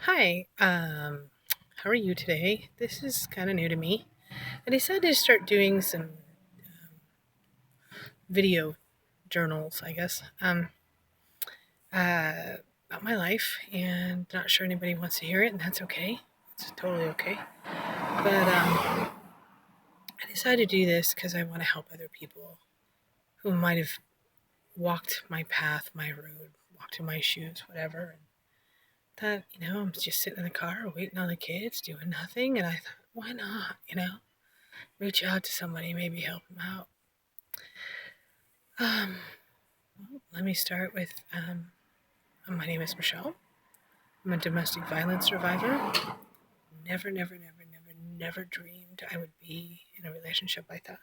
Hi, how are you today? This is kind of new to me. I decided to start doing some video journals, I guess, about my life, and not sure anybody wants to hear it, and that's okay. It's totally okay. But I decided to do this because I want to help other people who might have walked my path, my road, walked in my shoes, whatever. And that, I'm just sitting in the car waiting on the kids, doing nothing, and I thought, why not, reach out to somebody, maybe help them out. Well, let me start with my name is Michelle. I'm a domestic violence survivor. Never dreamed I would be in a relationship like that.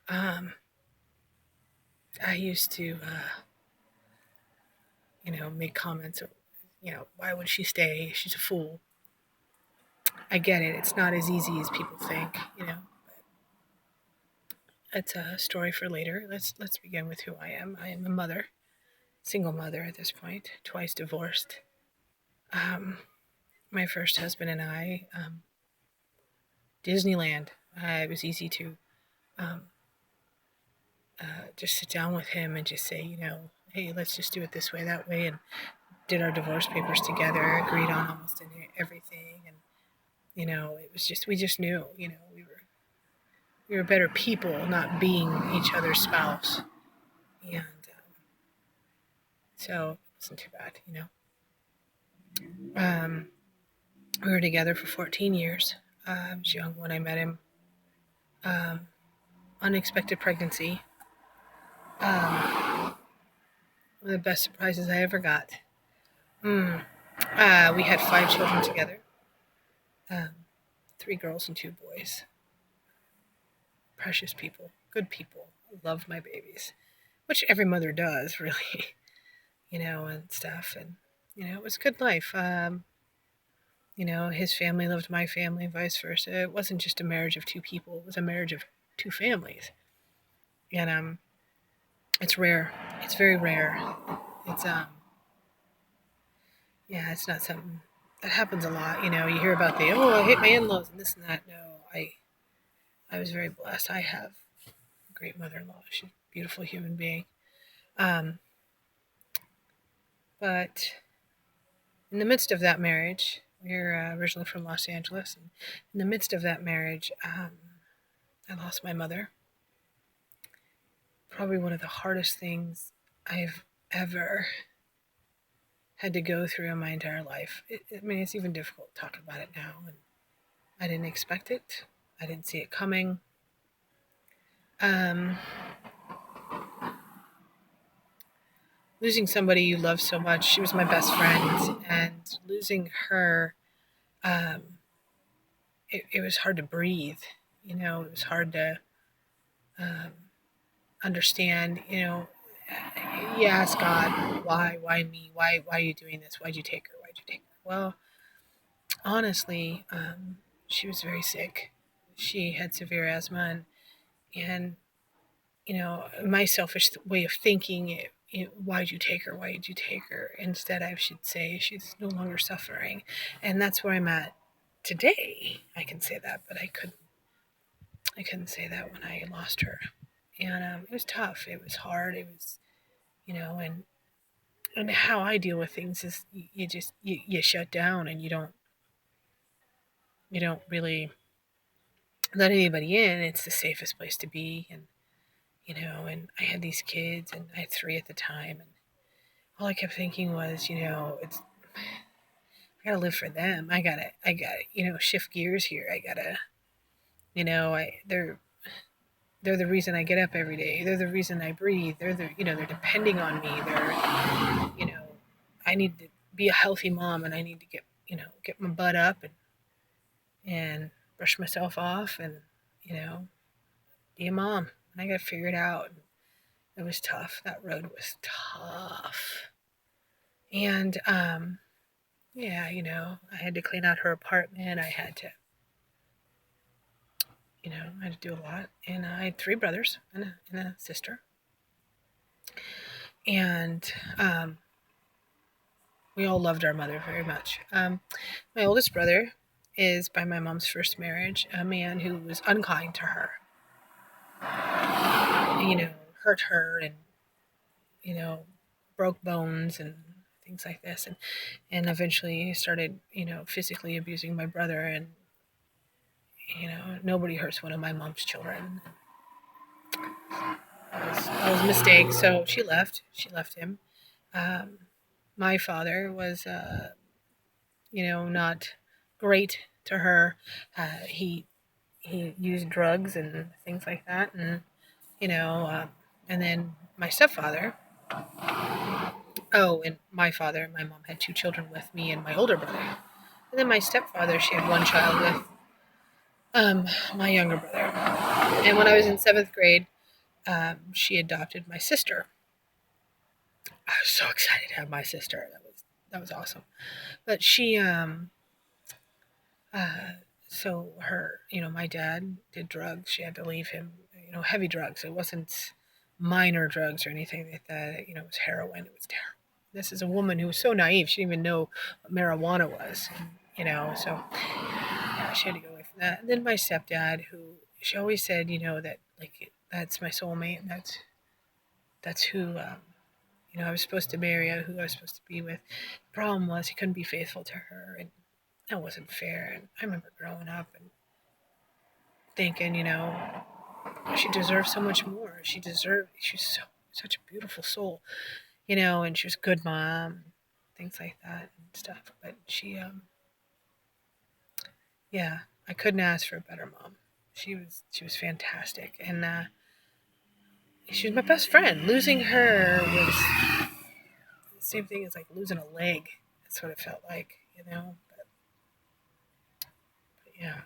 Um, I used to, make comments of, why would she stay? She's a fool. I get it. It's not as easy as people think, It's a story for later. Let's begin with who I am. I am a mother, single mother at this point, twice divorced. Um, my first husband and I, Disneyland. It was easy to um, just sit down with him and just say, hey, let's just do it this way, that way, and did our divorce papers together, agreed on almost everything, and it was just we just knew, we were better people, not being each other's spouse, and so it wasn't too bad, We were together for 14 years. I was young when I met him. Um, Unexpected pregnancy. One of the best surprises I ever got. Mm. We had 5 children together, um, 3 girls and 2 boys. Precious people, good people. Loved my babies, which every mother does, really, and stuff. And it was a good life. His family loved my family, and vice versa. It wasn't just a marriage of 2 people; it was a marriage of 2 families. And it's rare. It's very rare. It's yeah, it's not something that happens a lot. You hear about I hate my in-laws and this and that. No, I was very blessed. I have a great mother-in-law. She's a beautiful human being. Um, but in the midst of that marriage, we're originally from Los Angeles, and in the midst of that marriage, I lost my mother. Probably one of the hardest things I've ever had to go through in my entire life. It's even difficult to talk about it now, and I didn't expect it. I didn't see it coming. Um, Losing somebody you love so much. She was my best friend, and losing her, um, it was hard to breathe. It was hard to um, understand. You ask God, why me? Why are you doing this? Why'd you take her? Why'd you take her? Well, honestly, she was very sick. She had severe asthma, and my selfish way of thinking, why'd you take her? Why did you take her? Instead, I should say she's no longer suffering, and that's where I'm at today. I can say that, but I couldn't say that when I lost her, and it was tough. It was hard. It was, and how I deal with things is you just you shut down and you don't really let anybody in. It's the safest place to be, and I had these kids, and I had 3 at the time, and all I kept thinking was, it's I gotta live for them. I gotta, shift gears here. I gotta, they're the reason I get up every day. They're the reason I breathe. They're depending on me. You know, I need to be a healthy mom, and I need to get my butt up and brush myself off, and you know, be a mom. And I got to figure it out. It was tough. That road was tough. And yeah, I had to clean out her apartment. I had to do a lot. And I had 3 brothers and a sister. And We all loved our mother very much. My oldest brother is by my mom's first marriage, a man who was unkind to her, you know, hurt her and, you know, broke bones and things like this. And eventually started, physically abusing my brother. And, nobody hurts one of my mom's children. That was a mistake. So she left. She left him. Um, my father was, not great to her. He used drugs and things like that, and you know, uh, and then my stepfather. Oh, and my father and my mom had two children with me and my older brother. And then my stepfather, she had one child with my younger brother. And when I was in seventh grade, she adopted my sister. I was so excited to have my sister. That was awesome. But she uh, so her, my dad did drugs. She had to leave him, heavy drugs. It wasn't minor drugs or anything like that. It was heroin. It was terrible. This is a woman who was so naive. She didn't even know what marijuana was. And, so yeah, she had to go away from that. And then my stepdad, who she always said, that like that's my soulmate. And that's who I was supposed to marry, who I was supposed to be with. The problem was he couldn't be faithful to her, and that wasn't fair. And I remember growing up and thinking, she deserved so much more. She's such a beautiful soul, and she was a good mom, things like that and stuff. But yeah, I couldn't ask for a better mom. She was fantastic, and she was my best friend. Losing her was the same thing as like losing a leg. That's what it felt like, But yeah.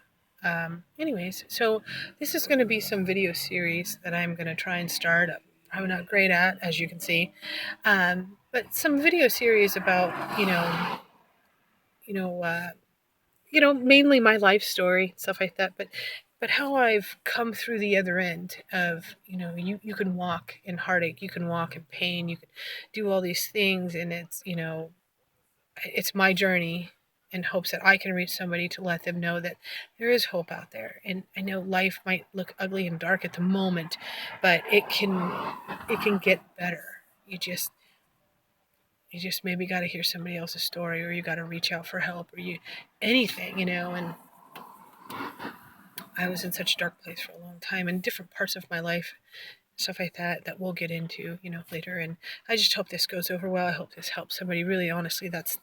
Anyways, so this is going to be some video series that I'm going to try and start. I'm not great at, as you can see, but some video series about you know, uh, mainly my life story, stuff like that. But how I've come through the other end of, you can walk in heartache, you can walk in pain, you can do all these things, and it's my journey in hopes that I can reach somebody to let them know that there is hope out there. And I know life might look ugly and dark at the moment, but it can get better. You just maybe got to hear somebody else's story, or you got to reach out for help, or anything, and I was in such a dark place for a long time in different parts of my life, stuff like that we'll get into, later. And I just hope this goes over well. I hope this helps somebody. Really, honestly, that's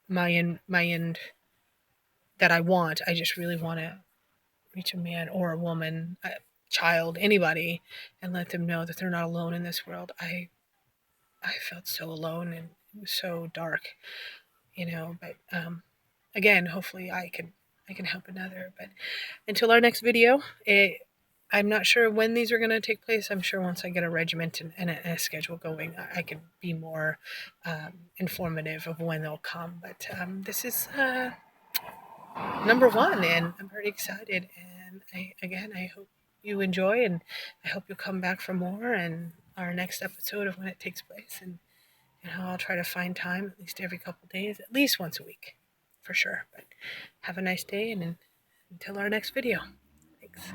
my end that I want. I just really want to reach a man or a woman, a child, anybody, and let them know that they're not alone in this world. I felt so alone, and it was so dark, But again, hopefully I can help another. But until our next video, I'm not sure when these are going to take place. I'm sure once I get a regiment and a schedule going, I can be more informative of when they'll come. But this is number one, and I'm pretty excited. And I hope you enjoy, and I hope you'll come back for more and our next episode of when it takes place. And I'll try to find time at least every couple days, at least once a week, for sure. But have a nice day, and until our next video. Thanks.